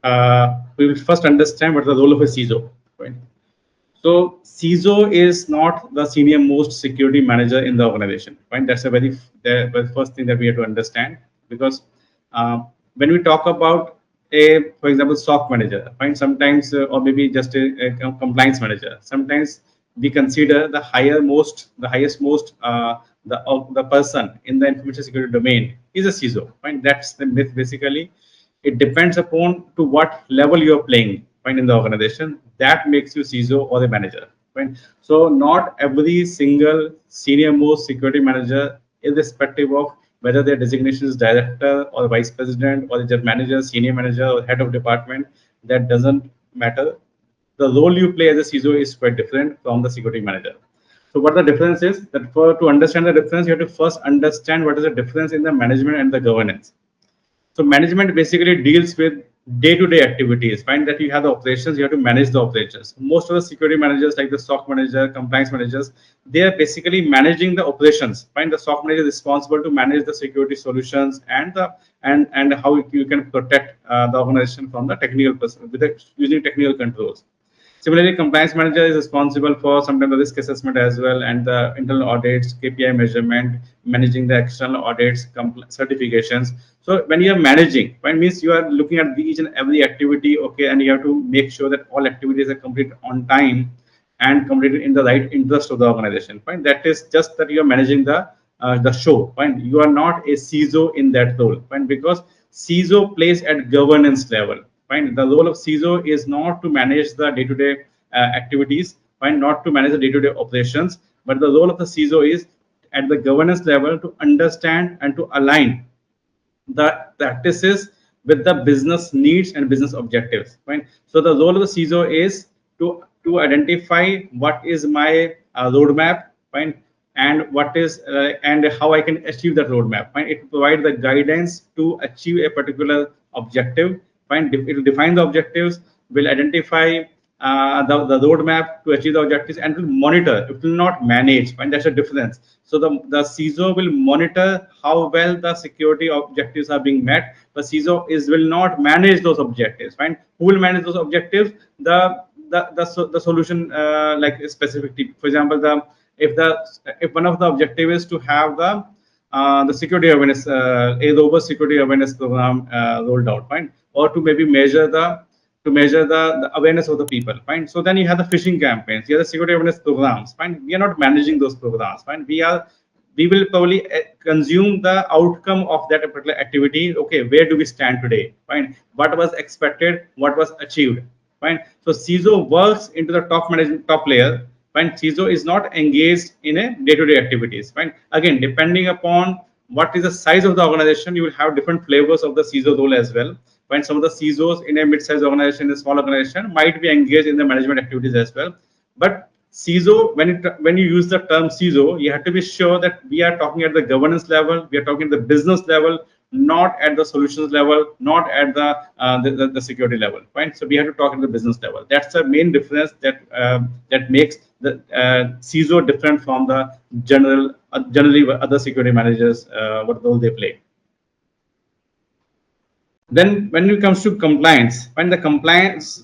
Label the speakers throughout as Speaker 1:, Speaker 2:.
Speaker 1: we will first understand what is the role of a CISO. Right? So CISO is not the senior most security manager in the organization. Right? That's the very first thing that we have to understand, because uh, when we talk about a, for example, SOC manager, right? Sometimes, or maybe just a compliance manager. Sometimes we consider the highest most, the person in the information security domain is a CISO. Right? That's the myth basically. It depends upon to what level you are playing, right, in the organization. That makes you CISO or a manager, right? So not every single senior most security manager, irrespective of whether their designation is director or vice president or just manager, senior manager, or head of department, that doesn't matter. The role you play as a CISO is quite different from the security manager. So what the difference is, that for to understand the difference, you have to first understand what is the difference in the management and the governance. So management basically deals with day-to-day activities. Find that you have the operations, you have to manage the operations. Most of the security managers, like the SOC manager, compliance managers, they are basically managing the operations. Find the SOC manager is responsible to manage the security solutions and the and how you can protect the organization from the technical person with using technical controls. Similarly, compliance manager is responsible for sometimes the risk assessment as well, and the internal audits, KPI measurement, managing the external audits, certifications. So when you are managing, right, means you are looking at each and every activity, okay, and you have to make sure that all activities are completed on time and completed in the right interest of the organization. Right? That is just that you are managing the show. Right? You are not a CISO in that role, right? Because CISO plays at governance level. Fine. The role of CISO is not to manage the day-to-day activities, fine, not to manage the day-to-day operations, but the role of the CISO is at the governance level to understand and to align the practices with the business needs and business objectives. Fine. So the role of the CISO is to identify what is my roadmap, fine, and what is and how I can achieve that roadmap. Fine. It provides the guidance to achieve a particular objective. Fine. It will define the objectives, will identify the roadmap to achieve the objectives, and will monitor. It will not manage. And that's a difference. So the CISO will monitor how well the security objectives are being met. The CISO will not manage those objectives. Right? Who will manage those objectives? The solution, like specific. For example, if one of the objective is to have the security awareness, a robust security awareness program rolled out, right? Or to maybe measure the awareness of the people, fine. So then you have the phishing campaigns, you have the security awareness programs, fine. We are not managing those programs, fine. We will probably consume the outcome of that particular activity. Okay, where do we stand today, fine? What was expected, what was achieved, fine. So CISO works into the top management, top layer, fine. CISO is not engaged in a day-to-day activities, fine. Again, depending upon what is the size of the organization, you will have different flavors of the CISO role as well. When some of the CISOs in a mid-sized organization, a small organization, might be engaged in the management activities as well. But CISO, when you use the term CISO, you have to be sure that we are talking at the governance level, we are talking at the business level, not at the solutions level, not at the security level. Right? So we have to talk at the business level. That's the main difference that makes the CISO different from the generally other security managers, what role they play. Then when it comes to compliance, when the governance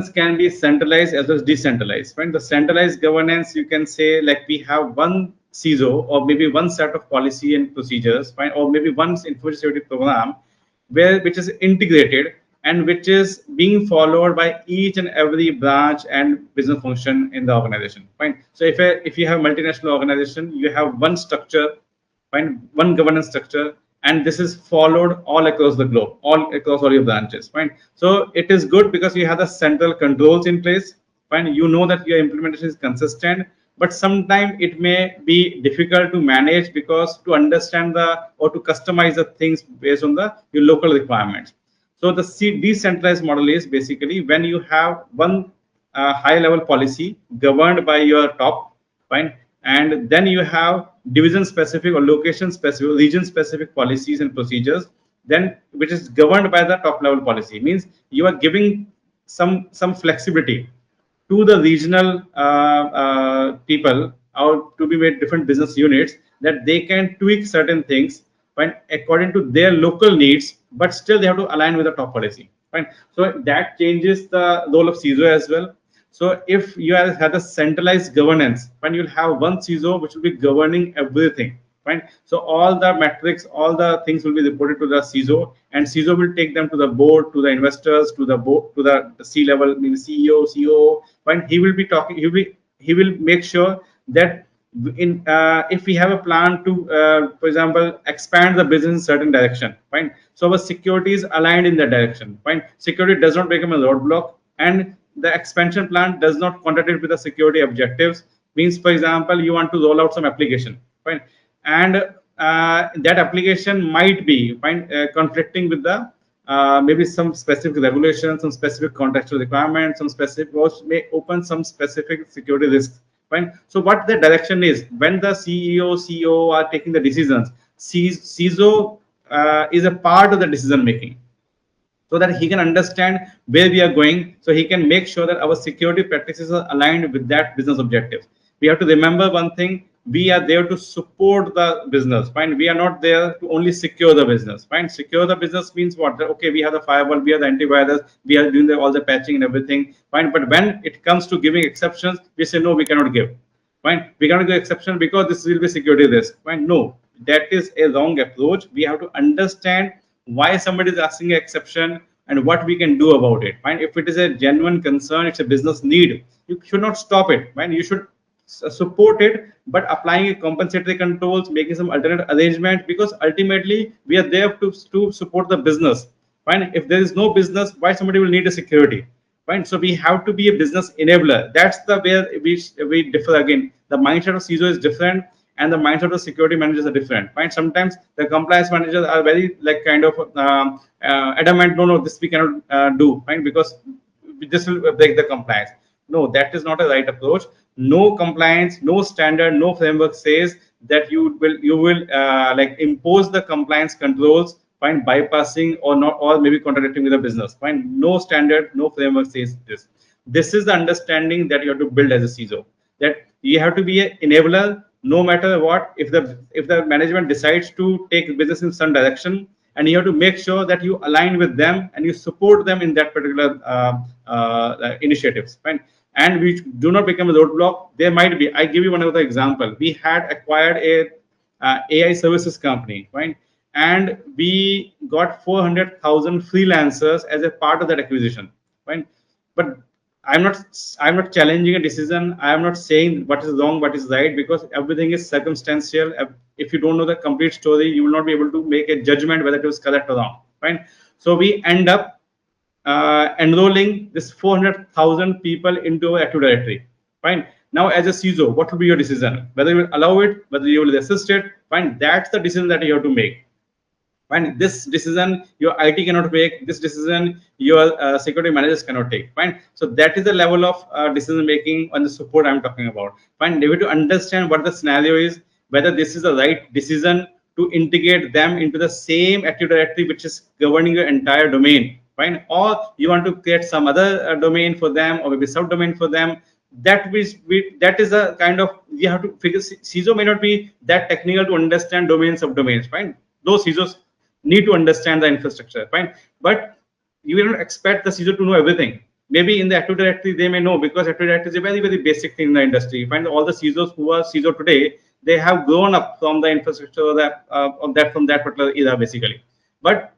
Speaker 1: can be centralized as well as decentralized. When the centralized governance, you can say, like, we have one CISO or maybe one set of policy and procedures, fine, or maybe one information security program which is integrated and which is being followed by each and every branch and business function in the organization. Fine. So if you have multinational organization, you have one structure, fine, one governance structure, and this is followed all across the globe, all across all your branches, fine. So it is good because you have the central controls in place, fine. You know that your implementation is consistent, but sometimes it may be difficult to manage because to understand or to customize the things based on your local requirements. So the decentralized model is basically when you have one high level policy governed by your top, fine, and then you have division specific or location specific, region specific policies and procedures, then which is governed by the top level policy. Means you are giving some flexibility to the regional people, or to be made different business units, that they can tweak certain things, fine, according to their local needs, but still they have to align with the top policy, fine. So that changes the role of CISO as well. So if you have a centralized governance, when you'll have one CISO which will be governing everything, fine. So all the metrics, all the things will be reported to the CISO, and CISO will take them to the board, to the investors, to the board, to the C level, meaning CEO, COO. Fine. He will be talking. He will make sure that in if we have a plan to, for example, expand the business in certain direction, fine. So our security is aligned in that direction, fine. Security does not become a roadblock, and the expansion plan does not contradict with the security objectives. Means, for example, you want to roll out some application, fine, and that application might be fine conflicting with the maybe some specific regulations, some specific contextual requirements, some specific may open some specific security risks. Fine. So what the direction is when the CEO, CEO are taking the decisions, CISO is a part of the decision making, so that he can understand where we are going, so he can make sure that our security practices are aligned with that business objective. We have to remember one thing: we are there to support the business, fine. We are not there to only secure the business, fine. Secure the business means what? Okay, we have the firewall, we have the antivirus, we are doing all the patching and everything, fine. But when it comes to giving exceptions, we say no, we cannot give, fine. We cannot give exception because this will be security risk, fine. No, that is a wrong approach. We have to understand why somebody is asking an exception and what we can do about it, fine. If it is a genuine concern, it's a business need, you should not stop it, fine. You should support it, but applying compensatory controls, making some alternate arrangement, because ultimately we are there to support the business, fine. If there is no business, why somebody will need a security, fine. So we have to be a business enabler. That's the where we differ. Again, the mindset of CISO is different, and the mindset of security managers are different, fine. Sometimes the compliance managers are very like kind of adamant, no, this we cannot do, fine, because this will break the compliance. No, that is not a right approach. No compliance, no standard, no framework says that you will like impose the compliance controls, fine, bypassing or not, or maybe contradicting with the business, fine. No standard, no framework says this. This is the understanding that you have to build as a CISO, that you have to be an enabler no matter what. If the management decides to take business in some direction, and you have to make sure that you align with them and you support them in that particular initiatives, fine. And we do not become a roadblock. There might be, I give you one other example. We had acquired a AI services company, right? And we got 400,000 freelancers as a part of that acquisition, right? But I'm not challenging a decision. I am not saying what is wrong, what is right, because everything is circumstantial. If you don't know the complete story, you will not be able to make a judgment whether it was correct or wrong, right? So we end up enrolling this 400,000 people into a Active Directory. Fine. Now, as a CISO, what will be your decision? Whether you will allow it, whether you will assist it. Fine. That's the decision that you have to make. Fine. This decision your IT cannot make. This decision your security managers cannot take. Fine. So that is the level of decision making and the support I'm talking about. Fine. You have to understand what the scenario is, whether this is the right decision to integrate them into the same Active Directory which is governing your entire domain. Fine. Or you want to create some other domain for them, or maybe subdomain for them. That is a kind of, you have to figure. CISO may not be that technical to understand domains, subdomains. Fine. Those CISOs need to understand the infrastructure. Fine. But you will not expect the CISO to know everything. Maybe in the Active Directory they may know, because Active Directory is a very, very basic thing in the industry. Find all the CISOs who are CISO today, they have grown up from the infrastructure of that from that particular era basically. But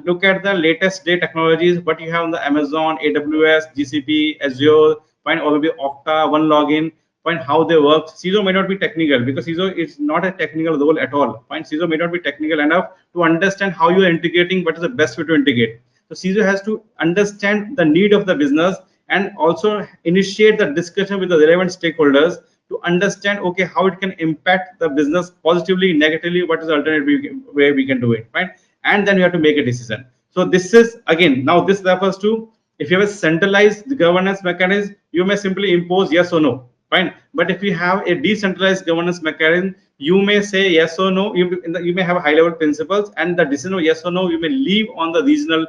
Speaker 1: look at the latest day technologies, what you have on the Amazon, AWS, GCP, Azure, find all of the Okta, one login, find how they work. CISO may not be technical, because CISO is not a technical role at all. Find CISO may not be technical enough to understand how you are integrating, what is the best way to integrate. So CISO has to understand the need of the business and also initiate the discussion with the relevant stakeholders to understand, okay, how it can impact the business positively, negatively, what is the alternate way we can do it, right? And then you have to make a decision. So this is, again, now this refers to, if you have a centralized governance mechanism, you may simply impose yes or no, fine. But if you have a decentralized governance mechanism, you may say yes or no. You may have high level principles, and the decision of yes or no you may leave on the regional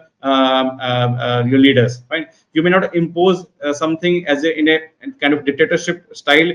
Speaker 1: your leaders, right? You may not impose something as in a kind of dictatorship style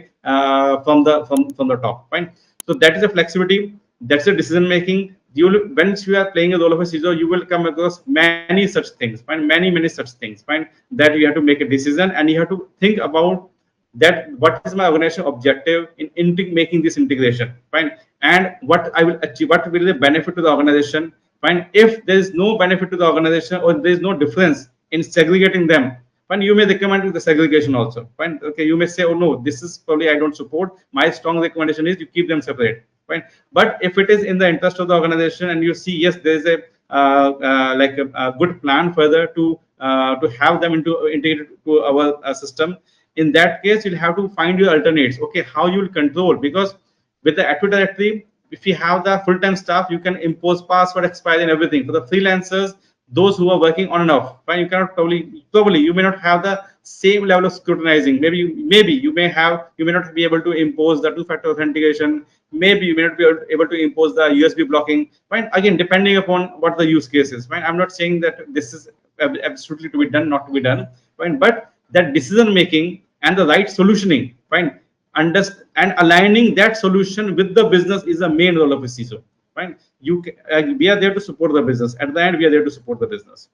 Speaker 1: from the top, fine. So that is a flexibility. That's a decision making. once you are playing a role of a CISO, you will come across many such things, find many such things, find that you have to make a decision and you have to think about that what is my organization objective in making this integration, fine, and what I will achieve, what will the benefit to the organization, fine. If there is no benefit to the organization or there is no difference in segregating them, fine, you may recommend the segregation also, fine. Okay, you may say, oh no, this is probably I don't support, my strong recommendation is you keep them separate, fine. But if it is in the interest of the organization and you see yes there is a like a good plan further to have them into integrated to our system, in that case you'll have to find your alternates, okay, how you will control, because with the Active Directory, if you have the full-time staff, you can impose password expiry and everything. For the freelancers, those who are working on and off, fine, you cannot probably you may not have the same level of scrutinizing. Maybe you may not be able to impose the two-factor authentication. Maybe you may not be able to impose the USB blocking. Fine, again, depending upon what the use case is. Fine, I'm not saying that this is absolutely to be done, not to be done. Fine, but that decision making and the right solutioning, fine, understand and aligning that solution with the business is the main role of a CISO. Fine, we are there to support the business. At the end, we are there to support the business.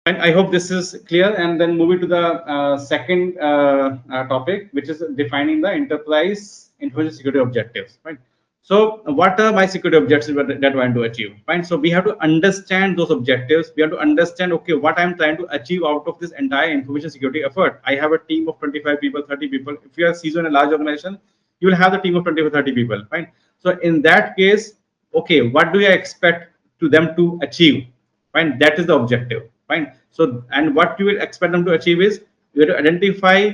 Speaker 1: And I hope this is clear. And then moving to the second topic, which is defining the enterprise information security objectives. Right. So, what are my security objectives that I want to achieve? Fine. So, we have to understand those objectives. We have to understand, okay, what I'm trying to achieve out of this entire information security effort. I have a team of 25 people, 30 people. If you are CISO in a large organization, you will have the team of 20 or 30 people. Fine. So, in that case, okay, what do I expect to them to achieve? Fine. That is the objective. Fine. So, and what you will expect them to achieve is you have to identify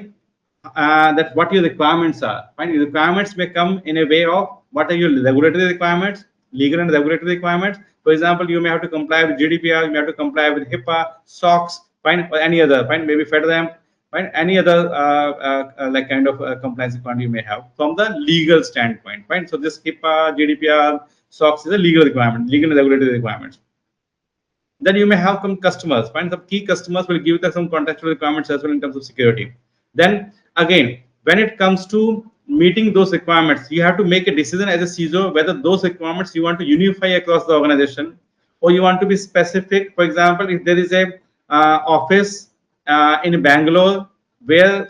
Speaker 1: that what your requirements are. Fine. Your requirements may come in a way of what are your regulatory requirements, legal and regulatory requirements. For example, you may have to comply with GDPR, you may have to comply with HIPAA, SOX, fine, or any other, fine, maybe FedRAMP, fine, any other like kind of compliance requirement you may have from the legal standpoint, fine. So this HIPAA, GDPR, SOX is a legal requirement, legal and regulatory requirements. Then you may have some customers, find some key customers will give you some contextual requirements as well in terms of security. Then again, when it comes to meeting those requirements, you have to make a decision as a CISO whether those requirements you want to unify across the organization or you want to be specific. For example, if there is a office in Bangalore where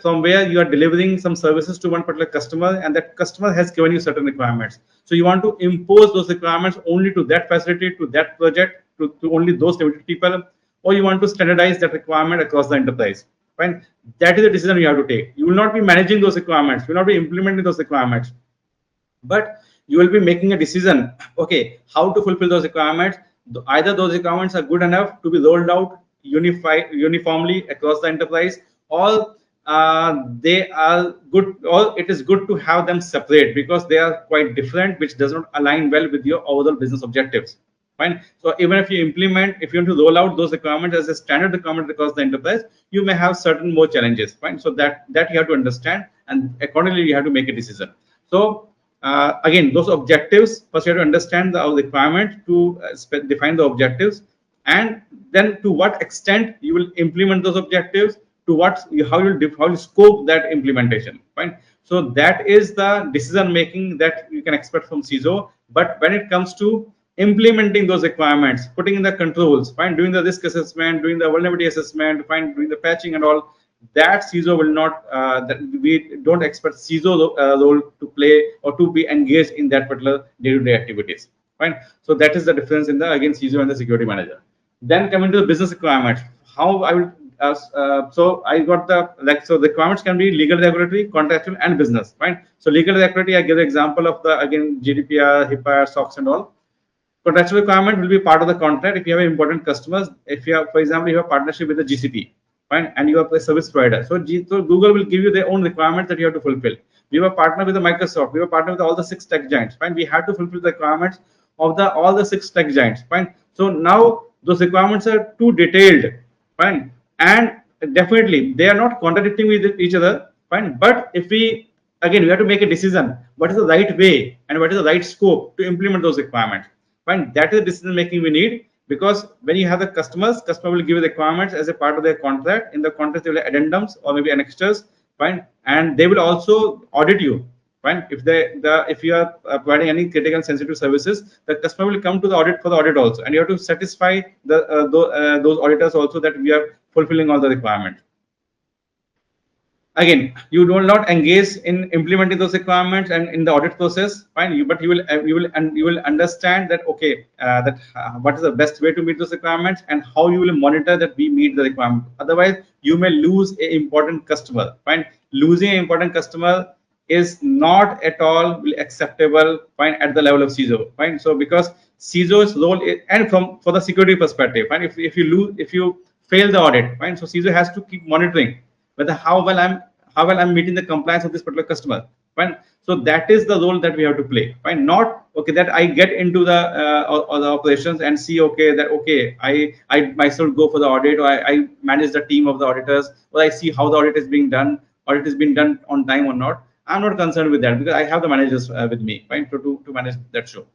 Speaker 1: you are delivering some services to one particular customer and that customer has given you certain requirements, so you want to impose those requirements only to that facility, to that project, to only those limited people, or you want to standardize that requirement across the enterprise. Fine, that is the decision you have to take. You will not be managing those requirements, you will not be implementing those requirements, but you will be making a decision, okay, how to fulfill those requirements. Either those requirements are good enough to be rolled out uniformly across the enterprise, or they are good, or it is good to have them separate because they are quite different, which does not align well with your overall business objectives. Fine. So even if you implement, if you want to roll out those requirements as a standard requirement across the enterprise, you may have certain more challenges. Fine. So that you have to understand, and accordingly you have to make a decision. So again, those objectives, first you have to understand the requirement to define the objectives, and then to what extent you will implement those objectives, to how you scope that implementation. Fine. So that is the decision making that you can expect from CISO. But when it comes to implementing those requirements, putting in the controls, fine, doing the risk assessment, doing the vulnerability assessment, fine, doing the patching and all, that CISO will not, that we don't expect CISO role to play or to be engaged in that particular day-to-day activities. Fine. So that is the difference in the, again, CISO and the security manager. Then coming to the business requirements, how I will, so I got the, so the requirements can be legal, regulatory, contractual, and business. Fine. So legal, regulatory, I give the example of the, again, GDPR, HIPAA, SOX and all. Contractual requirement will be part of the contract if you have important customers. If you have, for example, you have a partnership with the GCP, fine, and you are a service provider. So Google will give you their own requirements that you have to fulfill. We have a partner with the Microsoft. We have a partner with all the 6 tech giants. Fine, we have to fulfill the requirements of all the 6 tech giants. Fine. So now those requirements are too detailed. Fine, and definitely they are not contradicting with each other. Fine, but if we again we have to make a decision, what is the right way and what is the right scope to implement those requirements. Fine, that is the decision making we need, because when you have the customer will give you the requirements as a part of their contract. In the contract, they will have addendums or maybe annexures, fine, and they will also audit you, Fine. If you are providing any critical sensitive services, the customer will come to the audit for the audit also, and you have to satisfy those auditors also that we are fulfilling all the requirements. Again, you do not engage in implementing those requirements and in the audit process, fine. But you will understand that okay, what is the best way to meet those requirements and how you will monitor that we meet the requirement. Otherwise, you may lose an important customer. Fine, losing an important customer is not at all acceptable. Fine, at the level of CISO. Fine, so because CISO's role is, and from for the security perspective, fine. If you fail the audit, fine. So CISO has to keep monitoring whether how well I'm meeting the compliance of this particular customer. Fine. So that is the role that we have to play. Fine. Not okay that I get into or the operations and see okay that okay I myself go for the audit, or I manage the team of the auditors, or I see how the audit is being done, audit is being done on time or not. I'm not concerned with that because I have the managers with me, fine, to manage that show.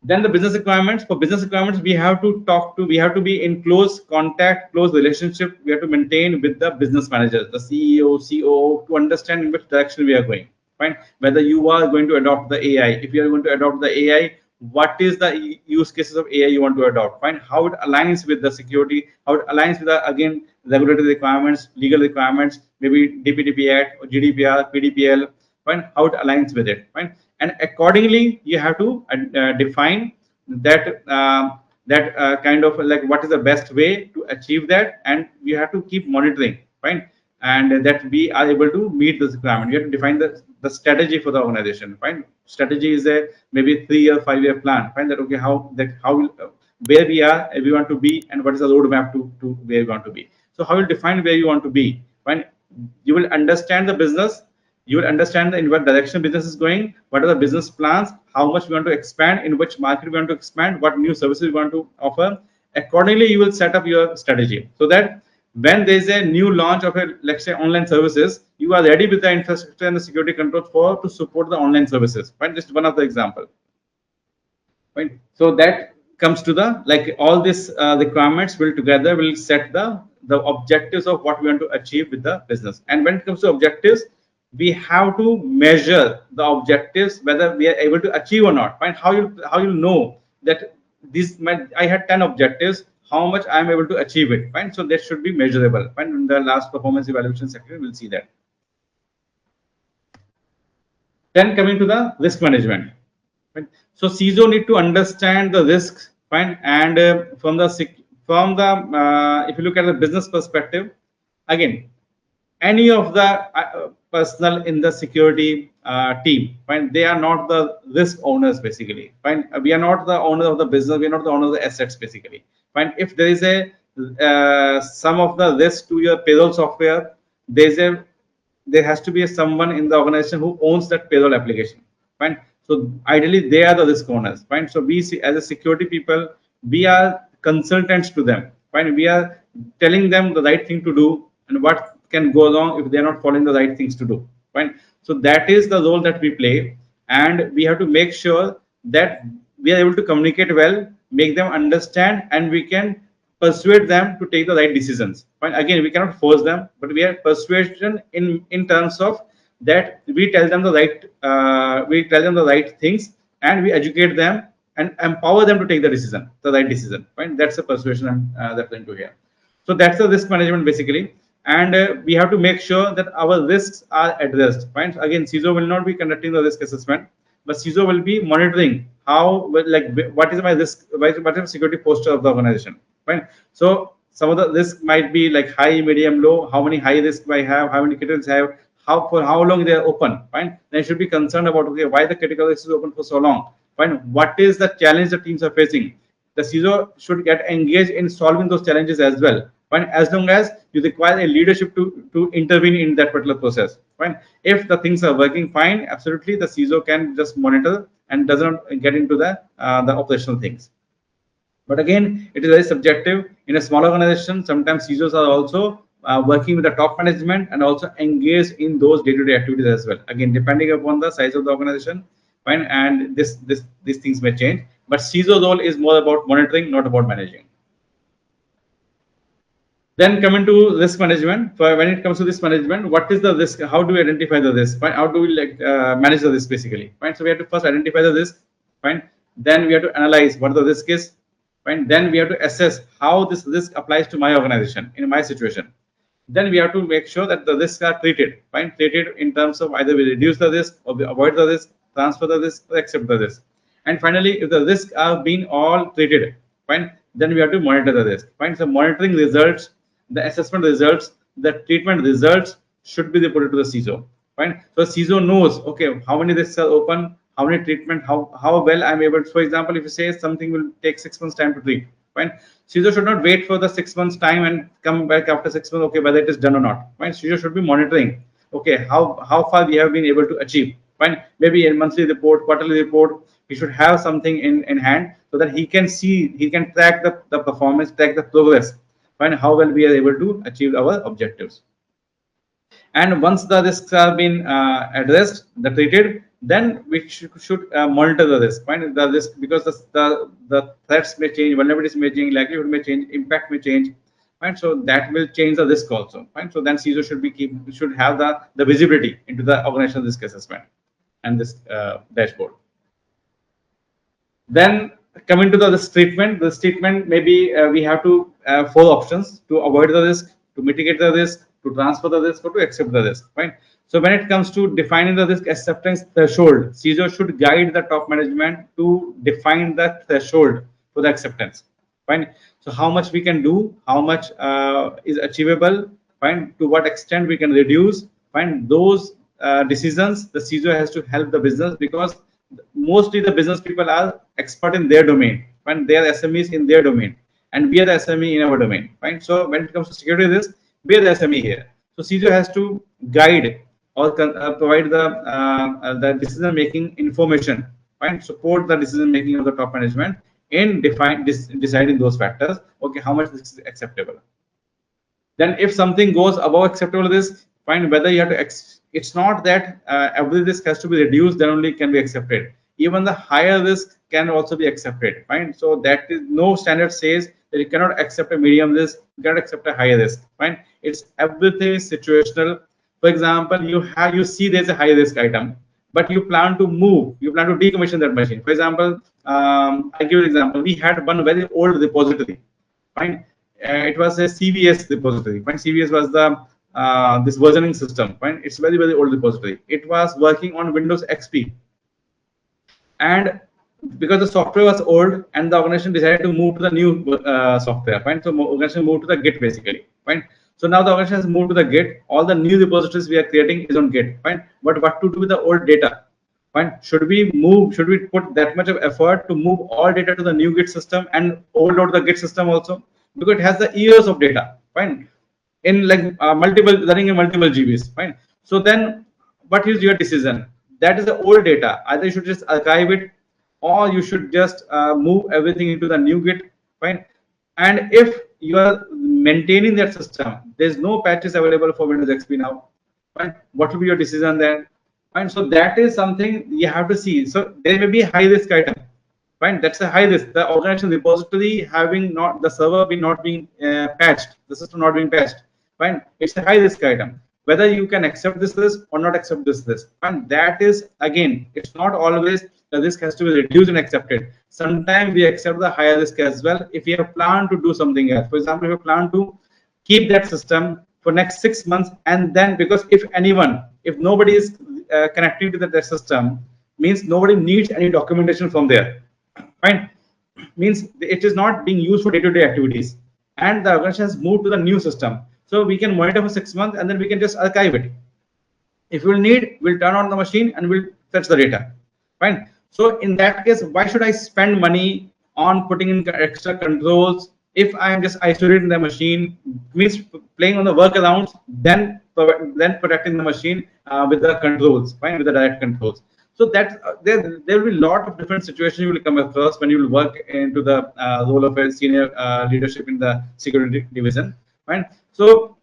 Speaker 1: Then the business requirements. For business requirements, we have to we have to be in close contact, close relationship. We have to maintain with the business managers, the CEO, COO, to understand in which direction we are going. Fine. Whether you are going to adopt the AI, if you are going to adopt the AI, what is the use cases of AI you want to adopt? Fine. How it aligns with the security, how it aligns with the, again, regulatory requirements, legal requirements, maybe DPDP Act or GDPR, PDPL. Fine. How it aligns with it. Fine. And accordingly you have to define that kind of like what is the best way to achieve that, and you have to keep monitoring, fine, and that we are able to meet this requirement. You have to define the strategy for the organization, fine. Strategy is a maybe 3-year 5-year plan, fine, that okay how where we are, we want to be, and what is the roadmap to where we want to be. So how will define where you want to be, fine. You will understand the business, you will understand in what direction business is going, what are the business plans, how much we want to expand, in which market we want to expand, what new services we want to offer. Accordingly, you will set up your strategy so that when there is a new launch of a, let's say, online services, you are ready with the infrastructure and the security controls to support the online services. Right? Just one of the example. Right? So that comes to the like all these requirements will set the objectives of what we want to achieve with the business. And when it comes to objectives, we have to measure the objectives whether we are able to achieve or not. Right? How you know that I had 10 objectives, how much I am able to achieve it. Right? So that should be measurable. Right? In the last performance evaluation section, we'll see that. Then coming to the risk management. Right? So CISO need to understand the risks, fine, and if you look at the business perspective, again, any of the personnel in the security team, fine, they are not the risk owners basically, fine. We are not the owner of the business, we are not the owner of the assets basically, fine. If there is a some of the risk to your payroll software, there has to be someone in the organization who owns that payroll application, fine. So ideally they are the risk owners, fine. So we see as a security people, we are consultants to them, fine. We are telling them the right thing to do and what can go wrong if they are not following the right things to do, fine. So that is the role that we play, and we have to make sure that we are able to communicate well, make them understand, and we can persuade them to take the right decisions. Fine. Again, we cannot force them, but we are persuasion in terms of that we tell them the right things, and we educate them and empower them to take the right decision. Fine. That's the persuasion I'm referring to here. So that's the risk management basically, and we have to make sure that our risks are addressed. Fine. So again, CISO will not be conducting the risk assessment, but CISO will be monitoring what is my risk, what is the security posture of the organization. Fine. So some of the risk might be like high, medium, low. How many high risk I have? How many critical have? For how long they are open? Fine. Then should be concerned about okay, why the critical risk is open for so long. Fine. What is the challenge the teams are facing? The CISO should get engaged in solving those challenges as well. Fine. As long as you require a leadership to intervene in that particular process. Fine. If the things are working fine, absolutely, the CISO can just monitor and does not get into the operational things. But again, it is very subjective. In a small organization, sometimes CISOs are also working with the top management and also engaged in those day-to-day activities as well. Again, depending upon the size of the organization, fine, and these things may change. But CISO role is more about monitoring, not about managing. Then coming to risk management, for when it comes to risk management, what is the risk? How do we identify the risk? Right? How do we manage the risk basically? Right? So we have to first identify the risk. Right? Then we have to analyze what the risk is. Right? Then we have to assess how this risk applies to my organization in my situation. Then we have to make sure that the risks are treated. Right? Treated in terms of either we reduce the risk or we avoid the risk, transfer the risk, or accept the risk. And finally, if the risks are being all treated, fine, then we have to monitor the risk. Fine. So monitoring results, the assessment results, the treatment results should be reported to the CISO. Fine. So CISO knows, okay, how many risks are open, how many treatment, how well I'm able to, for example, if you say something will take 6 months time to treat, fine. CISO should not wait for the 6 months time and come back after 6 months, okay, whether it is done or not. Fine. CISO should be monitoring, okay, how far we have been able to achieve. Fine. Maybe a monthly report, quarterly report, he should have something in hand so that he can see, he can track the performance, track the progress, and how well we are able to achieve our objectives. And once the risks have been addressed, the treated, then we should monitor the risk. Find the risk because the threats may change, vulnerabilities may change, likelihood may change, impact may change. Right, so that will change the risk also. Right, so then CISO should have the visibility into the organizational risk assessment and this dashboard. Then coming to the risk treatment, maybe we have to four options: to avoid the risk, to mitigate the risk, to transfer the risk, or to accept the risk. Right. So when it comes to defining the risk acceptance threshold, CISO should guide the top management to define the threshold for the acceptance. Fine. So how much we can do, how much is achievable, fine. To what extent we can reduce, fine. Those decisions the CISO has to help the business, because mostly the business people are expert in their domain, and they are SMEs in their domain, and we are the SME in our domain, right? So when it comes to security risk, we are the SME here. So CISO has to guide or provide the decision making information, right? Support the decision making of the top management in deciding those factors. Okay, how much this is acceptable. Then if something goes above acceptable risk, find whether you have to it's not that every risk has to be reduced, then only can be accepted. Even the higher risk can also be accepted. Fine. So that is, no standard says that you cannot accept a medium risk, you cannot accept a higher risk. Fine. It's everything is situational. For example, you see there's a high risk item, but you plan to move, you plan to decommission that machine. For example, I give you an example. We had one very old repository. Fine. It was a CVS repository. Fine. CVS was the this versioning system. Fine. It's very old repository. It was working on Windows XP, and because the software was old, and the organization decided to move to the new software. Fine. So organization moved to the Git basically. Fine. So now the organization has moved to the Git. All the new repositories we are creating is on Git. Fine. But what to do with the old data? Fine. Should we move? Should we put that much of effort to move all data to the new Git system and overload the Git system also? Because it has the years of data. Fine. In like multiple running in multiple GBs. Fine. So then, what is your decision? That is the old data. Either you should just archive it, or you should just move everything into the new Git. Fine. And if you are maintaining that system, there's no patches available for Windows XP now. Fine. What will be your decision then? Fine. So that is something you have to see. So there may be a high risk item. Fine. That's a high risk. The organization repository having not the server be not being patched, the system not being patched. Fine. It's a high risk item. Whether you can accept this risk or not accept this risk. And that is, again, it's not always the risk has to be reduced and accepted. Sometimes we accept the higher risk as well if we have planned to do something else. For example, if you plan to keep that system for next 6 months, and then because if nobody is connecting to that system, means nobody needs any documentation from there. Fine. Means it is not being used for day-to-day activities, and the organization has moved to the new system. So we can monitor for 6 months, and then we can just archive it. If we'll need, we'll turn on the machine and we'll fetch the data. Fine. So in that case, why should I spend money on putting in extra controls if I'm just isolating the machine? Means playing on the workarounds, then protecting the machine with the controls, fine, with the direct controls. So that there will be a lot of different situations you will come across when you will work into the role of a senior leadership in the security division. Fine. So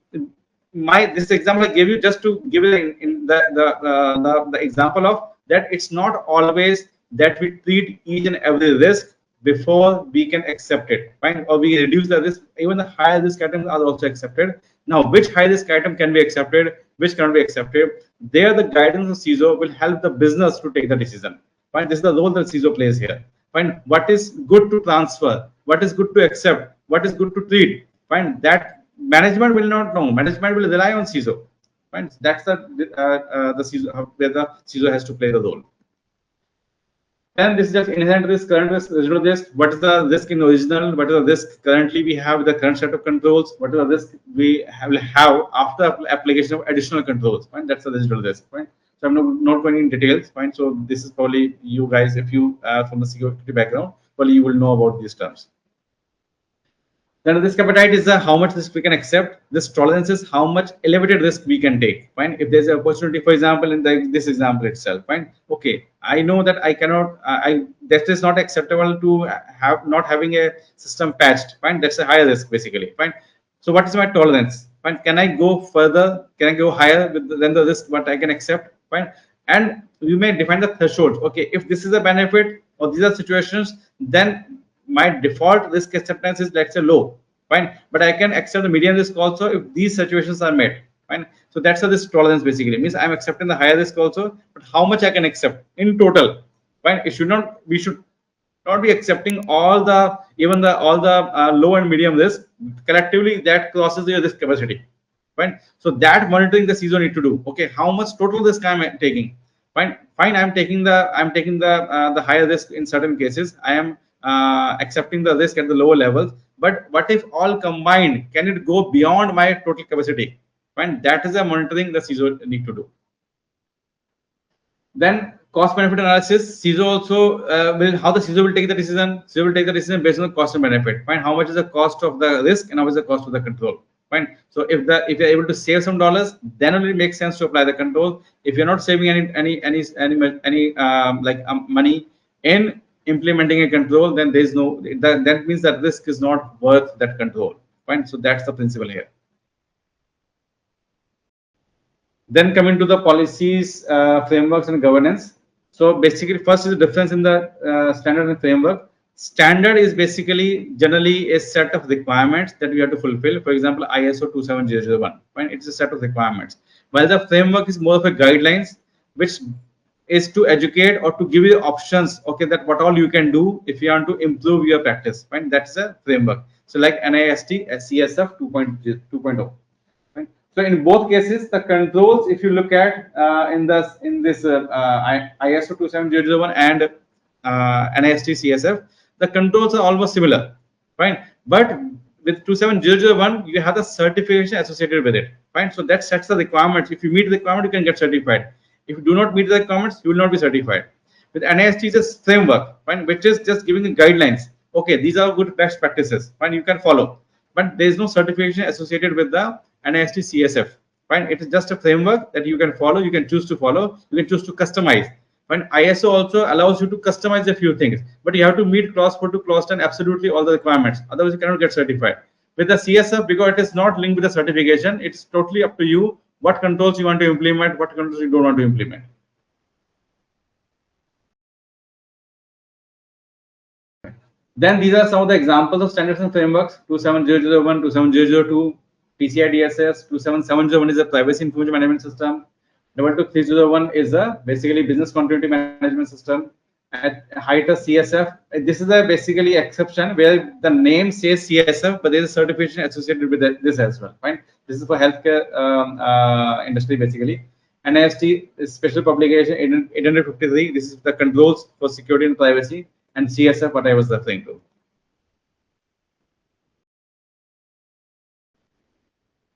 Speaker 1: this example I gave you just to give it in the example of that it's not always that we treat each and every risk before we can accept it, fine, or we reduce the risk. Even the higher risk items are also accepted. Now, which high risk item can be accepted, which cannot be accepted? There, the guidance of CISO will help the business to take the decision. Fine, this is the role that CISO plays here. Fine, what is good to transfer, what is good to accept, what is good to treat. Fine, that management will not know. Management will rely on CISO. Fine, that's the CISO, where the CISO has to play the role. Then this is just inherent risk, current risk, residual risk. What is the risk in original? What is the risk currently we have with the current set of controls? What is the risk we will have after application of additional controls? Fine, that's the residual risk. Fine. So I'm not going in details. Fine. So this is probably you guys, if you from the security background, probably you will know about these terms. Then risk appetite is how much risk we can accept. This tolerance is how much elevated risk we can take. Fine. If there's an opportunity, for example, in this example itself, fine. Okay, I know that I cannot. That is not acceptable to have not having a system patched. Fine. That's a higher risk basically. Fine. So what is my tolerance? Fine. Can I go further? Can I go higher than the risk what I can accept? Fine. And you may define the threshold. Okay, if this is a benefit or these are situations, then my default risk acceptance is, let's say, low. Fine, but I can accept the medium risk also if these situations are met. Fine, so that's how this tolerance basically means. I'm accepting the higher risk also, but how much I can accept in total. Fine, it should not. We should not be accepting all the all the low and medium risk collectively. That crosses your risk capacity. Fine, so that monitoring the CISO need to do. Okay, how much total risk I'm taking? Fine, I'm taking the higher risk in certain cases. I am accepting the risk at the lower levels. But what if all combined, can it go beyond my total capacity? Fine, that is a monitoring the CISO need to do. Then cost benefit analysis. CISO also how the CISO will take the decision. CISO will take the decision based on the cost and benefit. Fine, how much is the cost of the risk and how is the cost of the control? Fine. So if you're able to save some dollars, then only it makes sense to apply the control. If you're not saving any money in implementing a control, then there's no that means that risk is not worth that control. Fine. So that's the principle here. Then coming to the policies, frameworks, and governance. So basically, first is the difference in the standard and framework. Standard is basically generally a set of requirements that we have to fulfill. For example, ISO 27001. Fine, it's a set of requirements. While the framework is more of a guidelines, which is to educate or to give you options. Okay, that what all you can do if you want to improve your practice. Fine, that's a framework. So like NIST, CSF 2.0. Right? So in both cases, the controls, if you look at in this ISO 27001 and NIST CSF, the controls are almost similar. Fine, but with 27001, you have the certification associated with it. Fine, so that sets the requirements. If you meet the requirement, you can get certified. If you do not meet the requirements, you will not be certified. With NIST, it's a framework, fine, which is just giving the guidelines. Okay, these are good best practices. Fine, you can follow, but there is no certification associated with the NIST CSF. Fine, it is just a framework that you can follow. You can choose to follow. You can choose to customize. Fine, ISO also allows you to customize a few things, but you have to meet clause 4 to clause 10 absolutely all the requirements. Otherwise, you cannot get certified. With the CSF, because it is not linked with the certification, it's totally up to you what controls you want to implement, what controls you don't want to implement. Then these are some of the examples of standards and frameworks. 27001, 27002, PCI DSS, 27701 is a privacy information management system. 22301 is a basically business continuity management system. At HITES CSF, this is a basically exception where the name says CSF, but there is a certification associated with this as well. Fine, this is for healthcare industry basically. NIST is special publication 853. This is the controls for security and privacy, and CSF what I was referring to.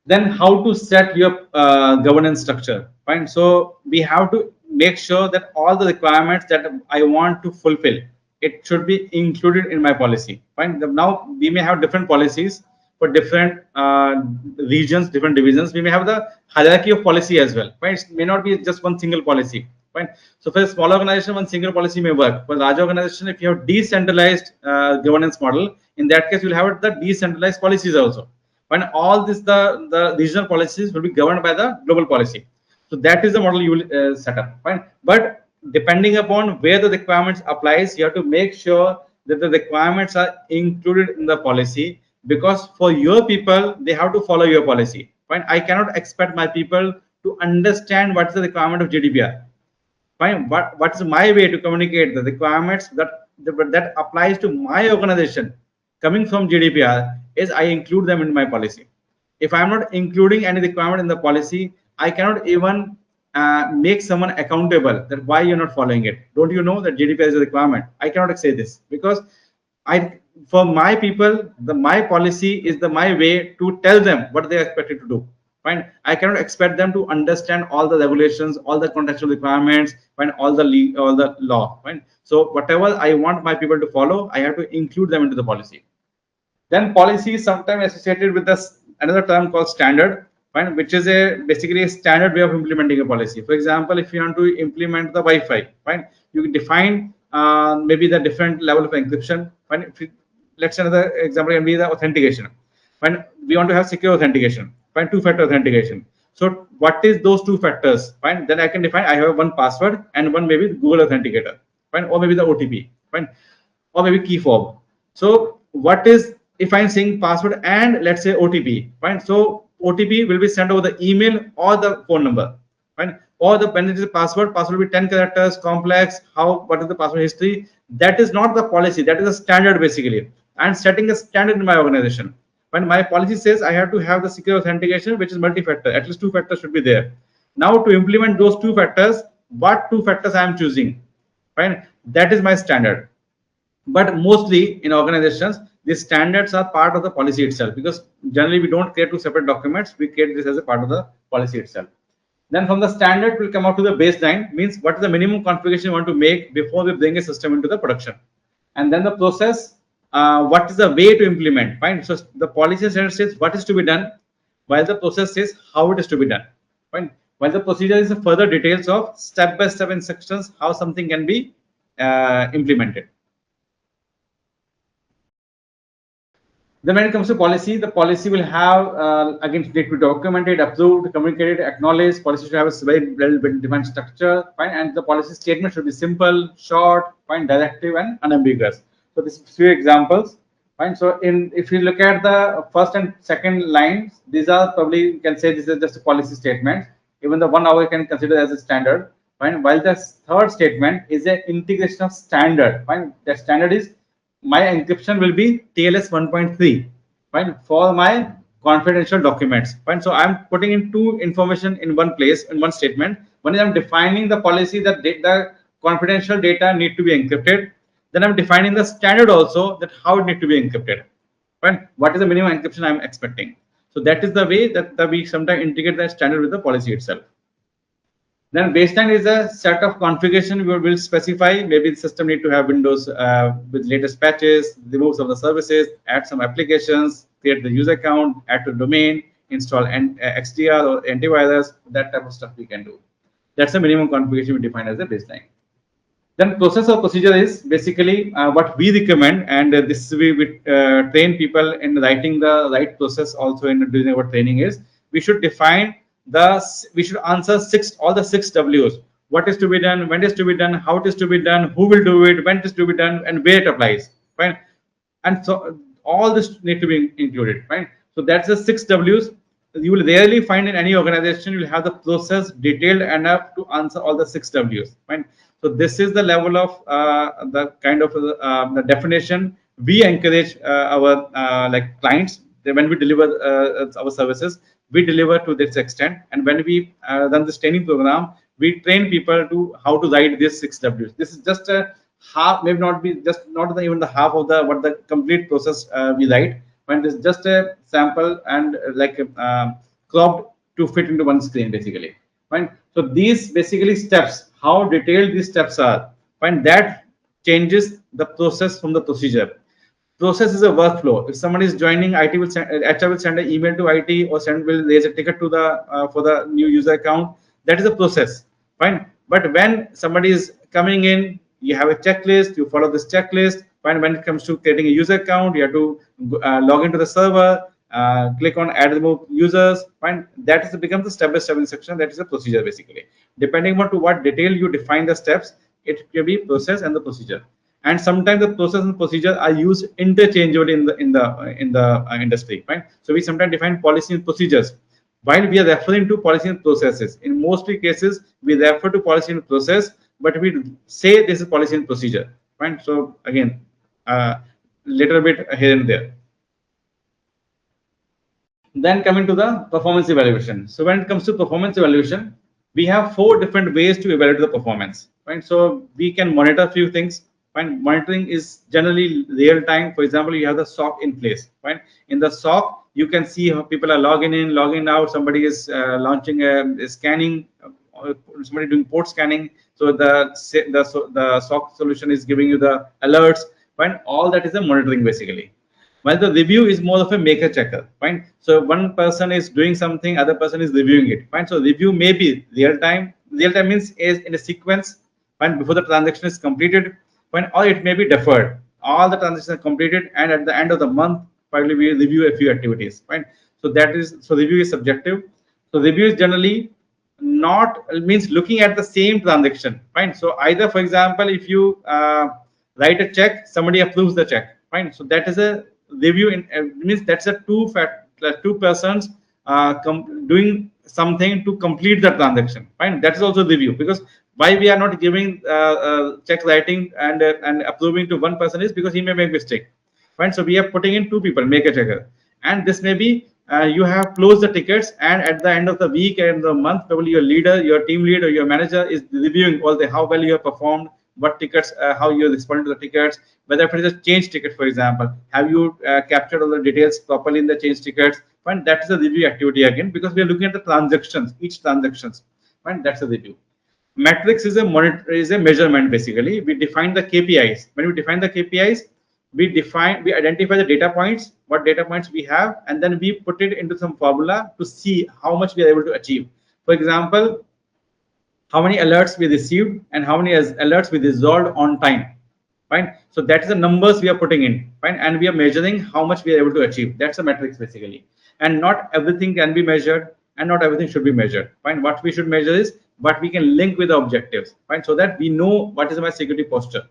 Speaker 1: Then how to set your governance structure? Fine, so we have to make sure that all the requirements that I want to fulfill, it should be included in my policy. Fine, now we may have different policies for different regions, different divisions. We may have the hierarchy of policy as well. Fine, it may not be just one single policy. Fine, so for a small organization, one single policy may work. For a large organization, if you have decentralized governance model, in that case, you'll have the decentralized policies also. When all this the regional policies will be governed by the global policy. So that is the model you will set up. Fine, but depending upon where the requirements applies, you have to make sure that the requirements are included in the policy, because for your people, they have to follow your policy. Fine. I cannot expect my people to understand what's the requirement of GDPR. Fine. What's my way to communicate the requirements that applies to my organization coming from GDPR is I include them in my policy. If I'm not including any requirement in the policy, I cannot even make someone accountable that why you're not following it. Don't you know that GDPR is a requirement? I cannot say this because I, for my people, my policy is my way to tell them what they are expected to do. Fine. I cannot expect them to understand all the regulations, all the contextual requirements, fine, all the law. Fine. So whatever I want my people to follow, I have to include them into the policy. Then policy is sometimes associated with this another term called standard, fine, which is basically a standard way of implementing a policy. For example, if you want to implement the Wi-Fi, fine, you can define maybe the different level of encryption. Fine, let's say another example can be the authentication. Fine, we want to have secure authentication. Fine, two-factor authentication. So what is those two factors? Fine, then I can define I have one password and one maybe Google Authenticator. Fine, or maybe the OTP. Fine, or maybe key fob. So what is if I'm saying password and let's say OTP, fine. So OTP will be sent over the email or the phone number, fine. Or the when it is a password will be 10 characters, complex. What is the password history? That is not the policy. That is a standard basically. I'm setting a standard in my organization. When my policy says I have to have the secure authentication, which is multi-factor, at least two factors should be there. Now to implement those two factors, what two factors I am choosing, fine. That is my standard. But mostly in organizations, these standards are part of the policy itself, because generally we don't create two separate documents, we create this as a part of the policy itself. Then from the standard we'll come out to the baseline, means what is the minimum configuration you want to make before we bring a system into the production. And then the process, what is the way to implement, fine. So the policy standard says what is to be done, while the process says how it is to be done, fine. While the procedure is the further details of step-by-step instructions how something can be implemented. Then when it comes to policy, the policy will have, again, it will be documented, approved, communicated, acknowledged. Policy should have a very well-defined structure, fine, and the policy statement should be simple, short, fine, directive, and unambiguous. So this is few examples, fine. So if you look at the first and second lines, these are probably, you can say this is just a policy statement. Even the one hour you can consider as a standard, fine. While the third statement is an integration of standard, fine. That standard is my encryption will be TLS 1.3, fine, for my confidential documents, fine. So I'm putting in two information in one place in one statement. One is I'm defining the policy that the confidential data need to be encrypted. Then I'm defining the standard also, that how it need to be encrypted, fine. What is the minimum encryption I'm expecting? So that is the way that we sometimes integrate the standard with the policy itself. Then baseline is a set of configuration we will specify. Maybe the system need to have Windows with latest patches, remove some of the services, add some applications, create the user account, add to domain, install XDR or antivirus. That type of stuff we can do. That's the minimum configuration we define as a baseline. Then process or procedure is basically what we recommend, and this we train people in writing the right process. Also in doing our training is we should define we should answer all the six W's. What is to be done, when is to be done, how it is to be done, who will do it, when it is to be done, and where it applies. Fine. And so all this need to be included. Fine. So that's the six W's. You will rarely find in any organization you will have the process detailed enough to answer all the six W's. Fine. So this is the level of the kind of the definition we encourage our like clients when we deliver our services. We deliver to this extent, and when we run this training program, we train people to how to write these six W's. This is just a half, maybe not even the half of what the complete process we write. When it's just a sample and like cropped to fit into one screen basically. Fine. So these basically steps, how detailed these steps are, fine, that changes the process from the procedure. Process is a workflow. If someone is joining, IT will send, HR will send an email to IT, or will raise a ticket to the for the new user account. That is a process, fine. But when somebody is coming in, you have a checklist. You follow this checklist. Fine. When it comes to creating a user account, you have to log into the server, click on add remove users. Fine. That becomes the step-by-step instruction. That is a procedure basically. Depending on to what detail you define the steps, it can be process and the procedure. And sometimes the process and procedures are used interchangeably in the industry, right? So we sometimes define policy and procedures while we are referring to policy and processes. In mostly cases, we refer to policy and process, but we say this is policy and procedure, right? So again, little bit here and there. Then coming to the performance evaluation. So when it comes to performance evaluation, we have four different ways to evaluate the performance, right? So we can monitor a few things. Right? Monitoring is generally real time. For example, you have the SOC in place, right? In the SOC, you can see how people are logging in, logging out. Somebody is launching a scanning, somebody doing port scanning. So the SOC solution is giving you the alerts, right? All that is the monitoring basically. While the review is more of a maker checker, fine. So one person is doing something, other person is reviewing it, fine. So review may be real time. Real time means is in a sequence, fine, before the transaction is completed, fine, or it may be deferred. All the transactions are completed, and at the end of the month, finally we review a few activities, fine. So that is, so review is subjective. So review is generally not means looking at the same transaction, fine. So either, for example, if you write a check, somebody approves the check, fine. So that is a review. In means that's a two persons doing something to complete the transaction, fine. That is also review, because why we are not giving check writing and approving to one person is because he may make mistake, fine. So we are putting in two people, make a checker, and this may be you have closed the tickets, and at the end of the week and the month, probably your leader, your team lead, or your manager is reviewing all the how well you have performed, what tickets, how you responded to the tickets, whether if it is a change ticket, for example, have you captured all the details properly in the change tickets, fine. That is a review activity again, because we are looking at the transactions, each transactions, fine. That's a review. Metrics is a monitor, is a measurement basically. We define the KPIs. When we define the KPIs, we identify the data points, what data points we have, and then we put it into some formula to see how much we are able to achieve. For example, how many alerts we received and how many alerts we resolved on time, fine. So that is the numbers we are putting in, fine, and we are measuring how much we are able to achieve. That's a metrics basically. And not everything can be measured, and not everything should be measured, fine. What we should measure is what we can link with the objectives, fine, so that we know what is my security posture.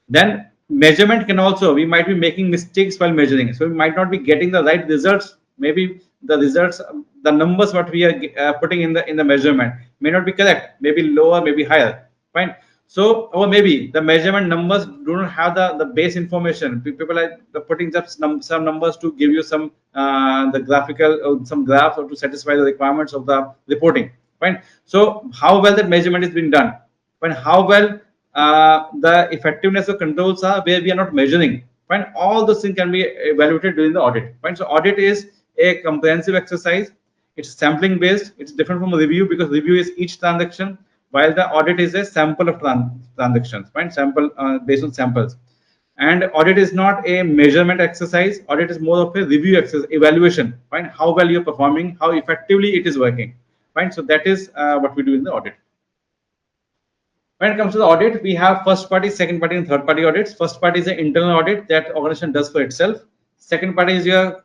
Speaker 1: Then measurement can also, we might be making mistakes while measuring, so we might not be getting the right results. Maybe the results, the numbers what we are putting in the measurement may not be correct, maybe lower, maybe higher, fine. So, or maybe the measurement numbers do not have the base information. People are putting just some numbers to give you some the graphical or some graphs, or to satisfy the requirements of the reporting, fine. So how well that measurement is being done, but how well the effectiveness of controls are, where we are not measuring, fine. All those things can be evaluated during the audit, fine. So audit is a comprehensive exercise. It's sampling based. It's different from a review, because review is each transaction, while the audit is a sample of transactions, fine. Sample based on samples. And audit is not a measurement exercise. Audit is more of a review exercise, evaluation, fine. How well you're performing, how effectively it is working, fine. So that is what we do in the audit. When it comes to the audit, we have first party, second party, and third party audits. First party is an internal audit that organization does for itself. Second party is your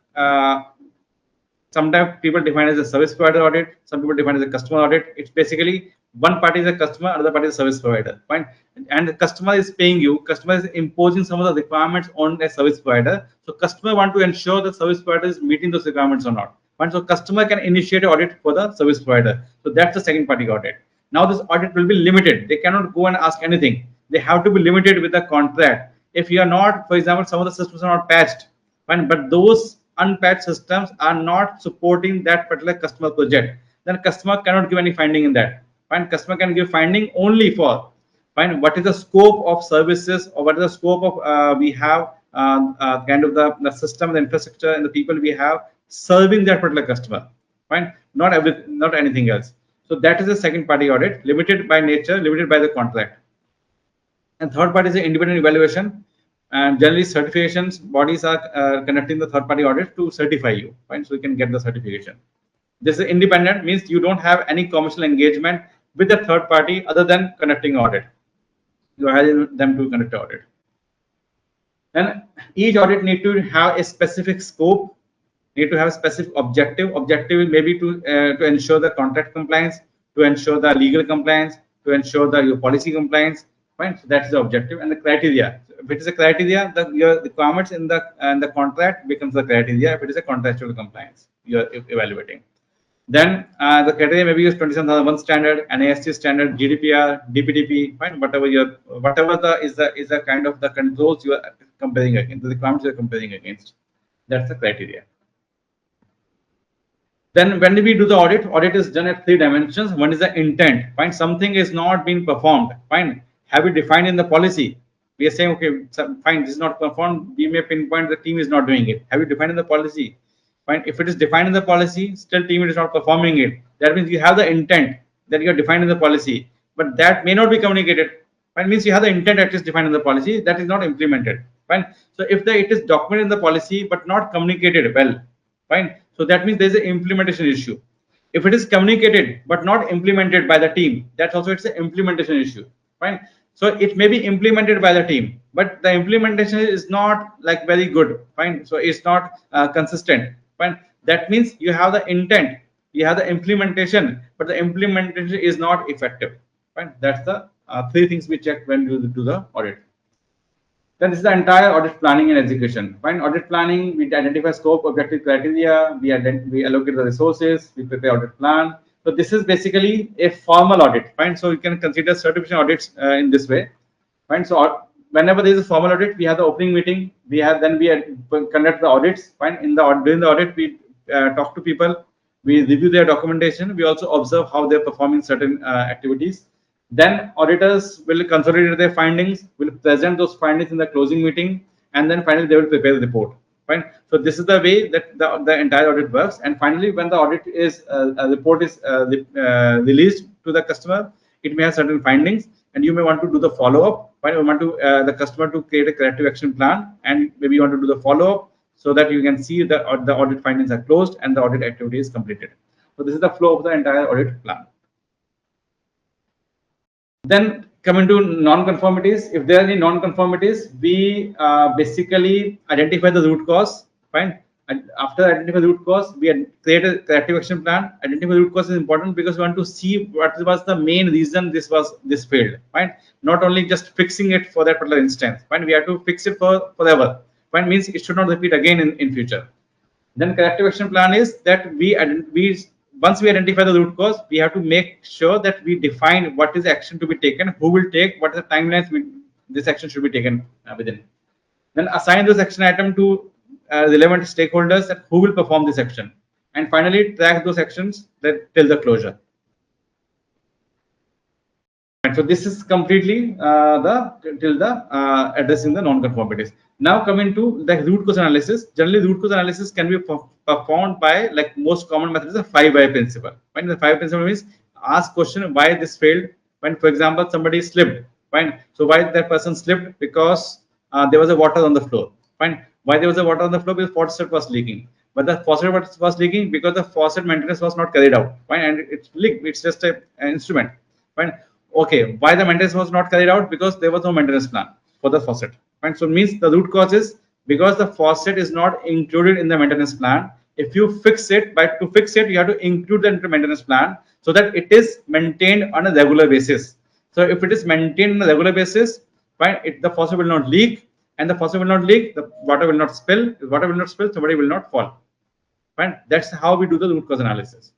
Speaker 1: sometimes people define as a service provider audit, some people define as a customer audit. It's basically one party is a customer, another party is a service provider, fine. And the customer is paying you, customer is imposing some of the requirements on a service provider. So customer want to ensure the service provider is meeting those requirements or not, fine. So customer can initiate an audit for the service provider. So that's the second party audit. Now this audit will be limited. They cannot go and ask anything. They have to be limited with the contract. If you are not, for example, some of the systems are not patched, fine, but those unpatched systems are not supporting that particular customer project, then customer cannot give any finding in that, fine. Customer can give finding only for, fine, what is the scope of services, or what is the scope of we have kind of the system, the infrastructure, and the people we have serving that particular customer, fine. Not anything else. So that is the second party audit, limited by nature, limited by the contract. And third party is the independent evaluation. And generally certifications bodies are conducting the third party audit to certify you, fine. So you can get the certification. This is independent, means you don't have any commercial engagement with the third party other than conducting audit. You are hiring them to conduct audit. And each audit need to have a specific scope, need to have a specific objective. Objective may be to ensure the contract compliance, to ensure the legal compliance, to ensure the your policy compliance, fine. So that's the objective. And the criteria, if it is a criteria, your requirements in the contract becomes the criteria. If it is a contractual compliance, you are evaluating. Then the criteria maybe is 27001 standard, NIST standard, GDPR, DPDP, fine, whatever is the kind of the controls you are comparing against, the requirements you are comparing against. That's the criteria. Then when we do the audit is done at 3 dimensions. One is the intent. Fine, something is not being performed. Fine, have you defined in the policy? We are saying, okay, fine, this is not performed. We may pinpoint the team is not doing it. Have you defined in the policy? Fine, if it is defined in the policy, still team is not performing it. That means you have the intent that you are defined in the policy, but that may not be communicated. Fine, means you have the intent that is defined in the policy, that is not implemented. Fine, so if it is documented in the policy but not communicated well, fine, so that means there is an implementation issue. If it is communicated but not implemented by the team, that's also it's an implementation issue. Fine, so it may be implemented by the team, but the implementation is not like very good. Fine, so it's not consistent. Fine, that means you have the intent, you have the implementation, but the implementation is not effective. Fine, that's the 3 things we check when we do the audit. Then this is the entire audit planning and execution. Fine, audit planning, we identify scope, objective, criteria, we allocate the resources, we prepare audit plan. So this is basically a formal audit. Fine, so you can consider certification audits in this way. Fine, so whenever there is a formal audit, we have the opening meeting. We conduct the audits. Fine, during the audit, we talk to people, we review their documentation. We also observe how they're performing certain activities. Then auditors will consolidate their findings, will present those findings in the closing meeting, and then finally they will prepare the report. Fine. So this is the way that the entire audit works. And finally, when the audit is a report is released to the customer, it may have certain findings, and you may want to do the follow-up. Fine. You want to the customer to create a corrective action plan, and maybe you want to do the follow-up so that you can see the audit findings are closed and the audit activity is completed. So this is the flow of the entire audit plan. Then coming to non-conformities, if there are any non-conformities, we basically identify the root cause. Fine. And after identify the root cause, we create a corrective action plan. Identify the root cause is important because we want to see what was the main reason this failed. Fine. Not only just fixing it for that particular instance. Fine. We have to fix it for forever. Fine, means it should not repeat again in future. Then corrective action plan is that once we identify the root cause, we have to make sure that we define what is the action to be taken, who will take, what are the timelines this action should be taken within. Then assign this action item to relevant stakeholders that who will perform this action. And finally, track those actions till the closure. So this is completely addressing the non-conformities. Now coming to the root cause analysis. Generally, root cause analysis can be performed by, like, most common method is the 5 why principle. Fine, the 5 why principle means ask question why this failed. When, for example, somebody slipped. Fine, so why that person slipped? Because there was a water on the floor. Fine, why there was a water on the floor? Because faucet was leaking. But the faucet was leaking because the faucet maintenance was not carried out. Fine, and it's leaked. It's just an instrument. Fine. Okay, why the maintenance was not carried out? Because there was no maintenance plan for the faucet. Fine. So it means the root cause is because the faucet is not included in the maintenance plan. If you fix it, to fix it, you have to include that into the maintenance plan so that it is maintained on a regular basis. So if it is maintained on a regular basis, fine, the faucet will not leak, and the faucet will not leak, the water will not spill. If water will not spill, somebody will not fall. Fine. That's how we do the root cause analysis.